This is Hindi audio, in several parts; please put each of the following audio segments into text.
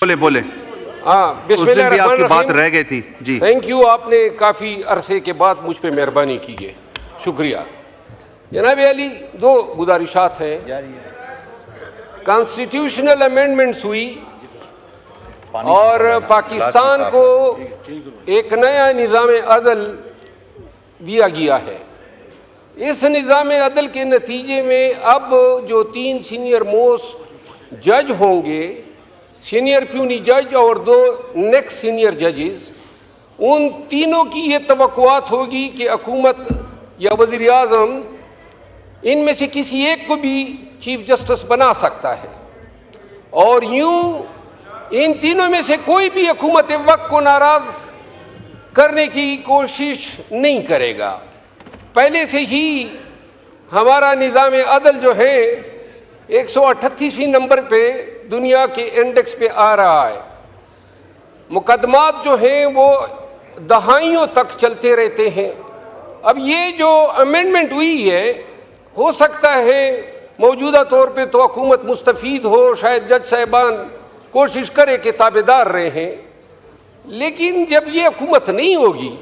बोले बोले। हाँ, उस दिन भी आपकी बात रह गई थी जी। थैंक यू, आपने काफ़ी अरसे के बाद मुझ पे मेहरबानी की है, शुक्रिया। जनाब अली, दो गुजारिशात हैं। कॉन्स्टिट्यूशनल अमेंडमेंट्स हुई और पाकिस्तान को एक नया निज़ाम अदल दिया गया है। इस निज़ाम अदल के नतीजे में अब जो 3 सीनियर मोस्ट जज होंगे, सीनियर प्यूनी जज और 2 नेक्स्ट सीनियर जजेस, उन तीनों की ये तवक्कुआत होगी कि हुकूमत या वज़ीर आज़म इनमें से किसी एक को भी चीफ जस्टिस बना सकता है और यूं इन तीनों में से कोई भी हुकूमत वक्त को नाराज करने की कोशिश नहीं करेगा। पहले से ही हमारा निज़ाम अदल जो है 138वें नंबर पे दुनिया के इंडेक्स पे आ रहा है। मुकदमात जो हैं वो दहाइयों तक चलते रहते हैं। अब ये जो अमेंडमेंट हुई है, हो सकता है मौजूदा तौर पे तो हुकूमत मुस्तफ़ीद हो, शायद जज साहिबान कोशिश करे कि ताबेदार रहें, लेकिन जब ये हुकूमत नहीं होगी,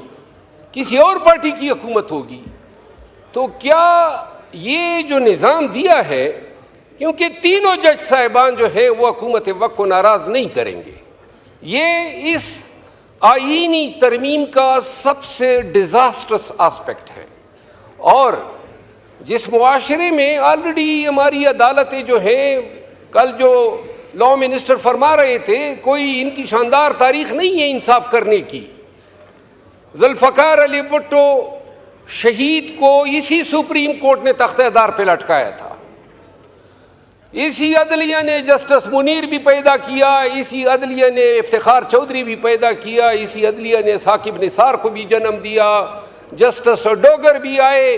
किसी और पार्टी की हुकूमत होगी, तो क्या ये जो निज़ाम दिया है, क्योंकि तीनों जज साहिबान जो है वो हुकूमत वक्त को नाराज़ नहीं करेंगे। ये इस आईनी तरमीम का सबसे डिज़ास्टरस आस्पेक्ट है। और जिस मुआशरे में ऑलरेडी हमारी अदालतें जो हैं, कल जो लॉ मिनिस्टर फरमा रहे थे, कोई इनकी शानदार तारीख नहीं है इंसाफ करने की। जुल्फ़िकार अली भुट्टो शहीद को इसी सुप्रीम कोर्ट ने तख्तेदार पे लटकाया था। इसी अदलिया ने जस्टिस मुनीर भी पैदा किया, इसी अदलिया ने इफ्तिखार चौधरी भी पैदा किया, इसी अदलिया ने साकिब निसार को भी जन्म दिया, जस्टिस डोगर भी आए,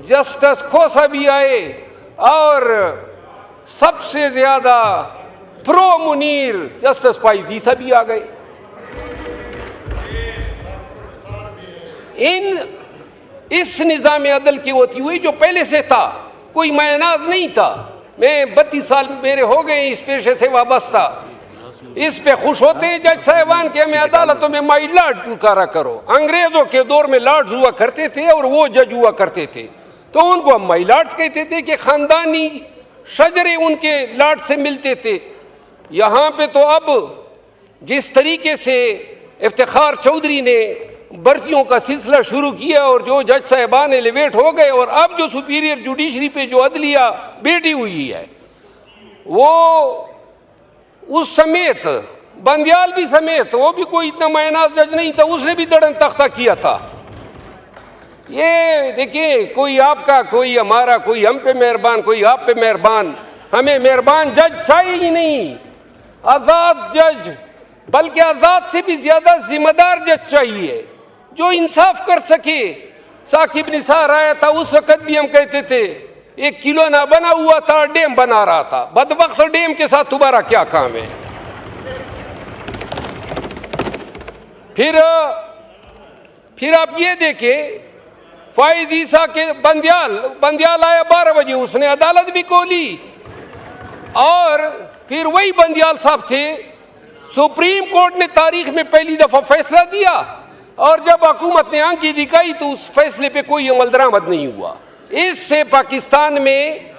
जस्टिस खोसा भी आए, और सबसे ज्यादा प्रो मुनीर जस्टिस पाइदीसा भी आ गए। इस निज़ाम अदल की होती हुई जो पहले से था, कोई मायनाज नहीं था। मैं 32 साल मेरे हो गए इस पेशे से वाबस्ता। इस पे खुश होते हैं जज साहिबान के हमें अदालतों में माई लॉर्ड पुकारा करो। अंग्रेजों के दौर में लॉर्ड्स हुआ करते थे और वो जज हुआ करते थे, तो उनको हम माई लॉर्ड्स कहते थे कि खानदानी शजरे उनके लॉर्ड से मिलते थे। यहाँ पे तो अब जिस तरीके से इफ्तिखार चौधरी ने भर्तियों का सिलसिला शुरू किया और जो जज साहिबान एलिवेट हो गए, और अब जो सुपीरियर जुडिशरी पे जो अदलिया बैठी हुई है, वो उस समेत बंदियाल भी समेत, वो भी कोई इतना मायनाज जज नहीं था, उसने भी दड़न तख्ता किया था। ये देखिए, कोई आपका, कोई हमारा, कोई हम पे मेहरबान, कोई आप पे मेहरबान। हमें मेहरबान जज चाहिए ही नहीं, आज़ाद जज, बल्कि आज़ाद से भी ज्यादा जिम्मेदार जज चाहिए जो इंसाफ कर सके। साकिब निसार आया था, उस वक्त भी हम कहते थे एक किलो ना बना हुआ था, डैम बना रहा था। बदबख्त डैम के साथ तुम्हारा क्या काम है? फिर आप ये देखें, फाइज ईसा के बंदियाल आया 12 बजे, उसने अदालत भी खोली, और फिर वही बंदियाल साहब थे। सुप्रीम कोर्ट ने तारीख में पहली दफा फैसला दिया, और जब हुकूमत ने आंखें दिखाई तो उस फैसले पे कोई अमल दरामद नहीं हुआ। इससे पाकिस्तान में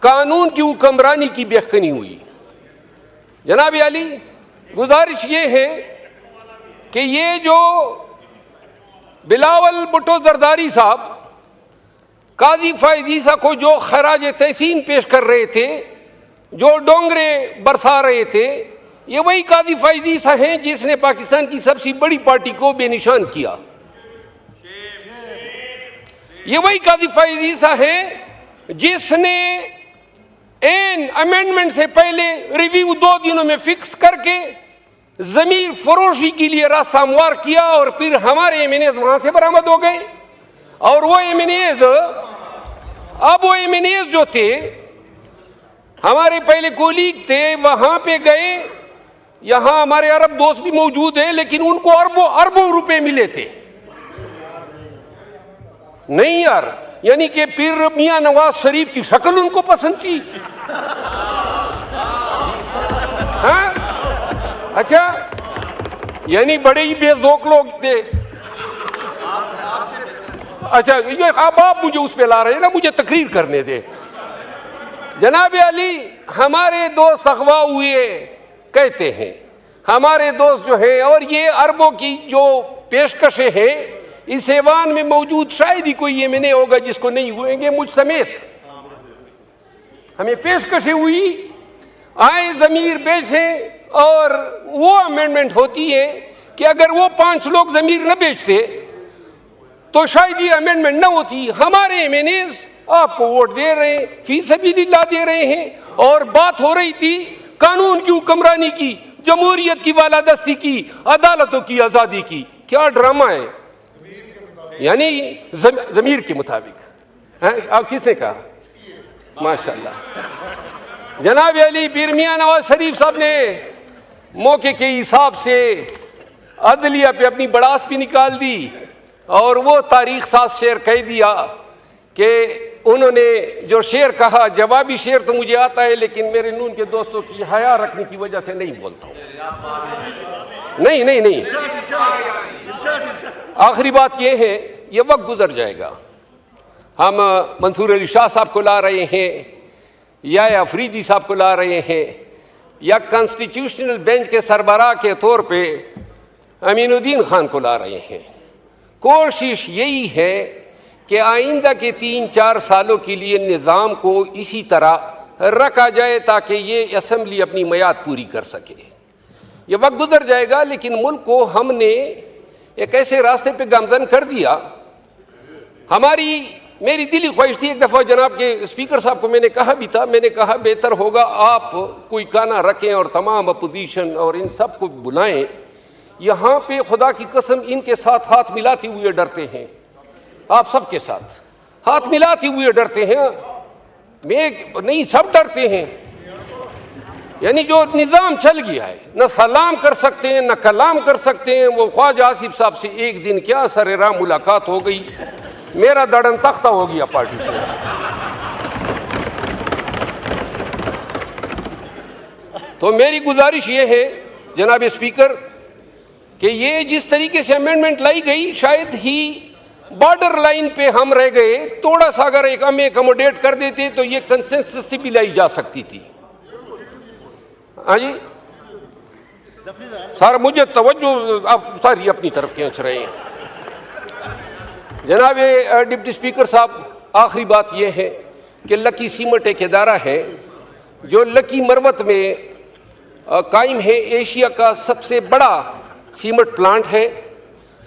कानून की हुक्मरानी की बेखनी हुई। जनाब अली, गुजारिश ये है कि ये जो बिलावल भुट्टो जरदारी साहब काजी फाइज ईसा को जो खराज तहसीन पेश कर रहे थे, जो डोंगरे बरसा रहे थे, ये वही काजी फाइज ईसा हैं जिसने पाकिस्तान की सबसे बड़ी पार्टी को बेनिशान किया। ये वही काजी फाइज ईसा है जिसने एन अमेंडमेंट से पहले रिव्यू 2 दिनों में फिक्स करके जमीर फरोशी के लिए रास्ता हमवार किया, और फिर हमारे एमएनएज वहां से बरामद हो गए। और वो एमएनएज, अब वो एमएनएज जो थे, हमारे पहले कोलीग थे, वहां पे गए। यहां हमारे अरब दोस्त भी मौजूद हैं, लेकिन उनको अरबों रुपए मिले थे। नहीं यार, यानी कि पीर मियां नवाज शरीफ की शक्ल उनको पसंद थी। हाँ? अच्छा, यानी बड़े ही बेजोक लोग थे। अच्छा, ये आप मुझे उस पे ला रहे हैं ना, मुझे तकरीर करने दे। जनाब अली, हमारे दोस्त अगवा हुए कहते हैं, हमारे दोस्त जो हैं, और ये अरबों की जो पेशकशें हैं, इस ऐवान में मौजूद शायद ही कोई ये मैंने होगा जिसको नहीं हुएंगे, मुझ समेत हमें पेशकशें हुई, आए ज़मीर बेचें, और वो अमेंडमेंट होती है कि अगर वो 5 लोग ज़मीर न बेचते तो शायद ये अमेंडमेंट न होती। हमारे एमएनएज़ आपको वोट दे रहे हैं, फी सबीलिल्लाह दे रहे हैं, और बात हो रही थी कानून की हुक्मरानी की, जमहूरियत की बालादस्ती की, अदालतों की आज़ादी की। क्या ड्रामा है, यानी ज़मीर के मुताबिक। आप किसने कहा? माशाअल्लाह। जनाब अली, पीर मियां नवाज शरीफ साहब ने मौके के हिसाब से अदलिया पे अपनी बड़ास भी निकाल दी, और वो तारीख साज शेर कह दिया कि उन्होंने जो शेर कहा, जवाबी शेर तो मुझे आता है, लेकिन मेरे नून के दोस्तों की हया रखने की वजह से नहीं बोलता हूँ। नहीं, आखिरी बात यह है, ये वक्त गुजर जाएगा। हम मंसूर अली शाह साहब को ला रहे हैं, या अफरीदी साहब को ला रहे हैं, या कॉन्स्टिट्यूशनल बेंच के सरबराह के तौर पे अमीनुद्दीन खान को ला रहे हैं। कोशिश यही है कि आइंदा के 3-4 सालों के लिए निज़ाम को इसी तरह रखा जाए ताकि ये असम्बली अपनी मियाद पूरी कर सके। ये वक्त गुजर जाएगा, लेकिन मुल्क को हमने एक ऐसे रास्ते पे गामजन कर दिया। मेरी दिली ख्वाहिश थी, एक दफ़ा जनाब के स्पीकर साहब को मैंने कहा भी था, मैंने कहा बेहतर होगा आप कोई काना रखें और तमाम अपोजिशन और इन सब को बुलाएं। यहाँ पे खुदा की कसम इनके साथ हाथ मिलाते हुए डरते हैं, आप सबके साथ हाथ मिलाते हुए डरते हैं। मैं नहीं, सब डरते हैं। यानी जो निज़ाम चल गया है, न सलाम कर सकते हैं, न कलाम कर सकते हैं। वो ख्वाजा आसिफ साहब से एक दिन क्या सरेराम मुलाकात हो गई, मेरा दड़न तख्ता हो गया पार्टी से। तो मेरी गुजारिश ये है जनाब स्पीकर कि ये जिस तरीके से अमेंडमेंट लाई गई, शायद ही बॉर्डर लाइन पे हम रह गए। थोड़ा सा अगर एक हम एकमोडेट कर देते तो ये कंसेंसस से भी लाई जा सकती थी। हाँ जी सर, मुझे तवज्जो आप सारी अपनी तरफ खींच रहे हैं। जनाब डिप्टी स्पीकर साहब, आखिरी बात यह है कि लकी सीमेंट एक इदारा है जो लकी मरवत में कायम है, एशिया का सबसे बड़ा सीमेंट प्लांट है।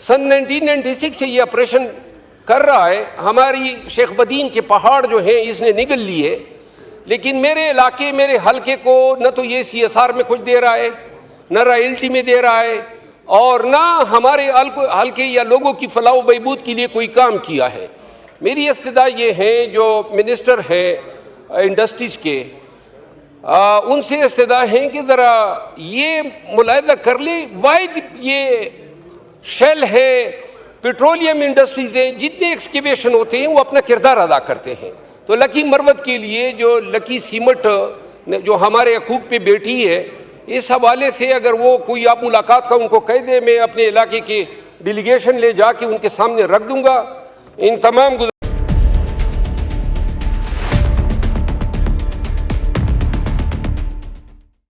सन 1996 से ये ऑपरेशन कर रहा है। हमारी शेख बदीन के पहाड़ जो हैं इसने निगल लिए, लेकिन मेरे इलाके, मेरे हलके को न तो ये CSR में कुछ दे रहा है, न रॉयल्टी में दे रहा है, और ना हमारे हल्के या लोगों की फलाह व बहबूद के लिए कोई काम किया है। मेरी इस्तदा ये है, जो मिनिस्टर है इंडस्ट्रीज़ के, उनसे इस्तदा है कि ज़रा ये मुलाहिज़ा कर ले, वाहिद ये शेल है, पेट्रोलियम इंडस्ट्रीज़ हैं, जितने एक्सकेवेशन होते हैं वो अपना किरदार अदा करते हैं। तो लकी मरवत के लिए जो लकी सीमेंट जो हमारे हकूक़ पे बैठी है, इस हवाले से अगर वो कोई आप मुलाकात का उनको कह दे, मैं अपने इलाके के डेलीगेशन ले जाके उनके सामने रख दूंगा। इन तमाम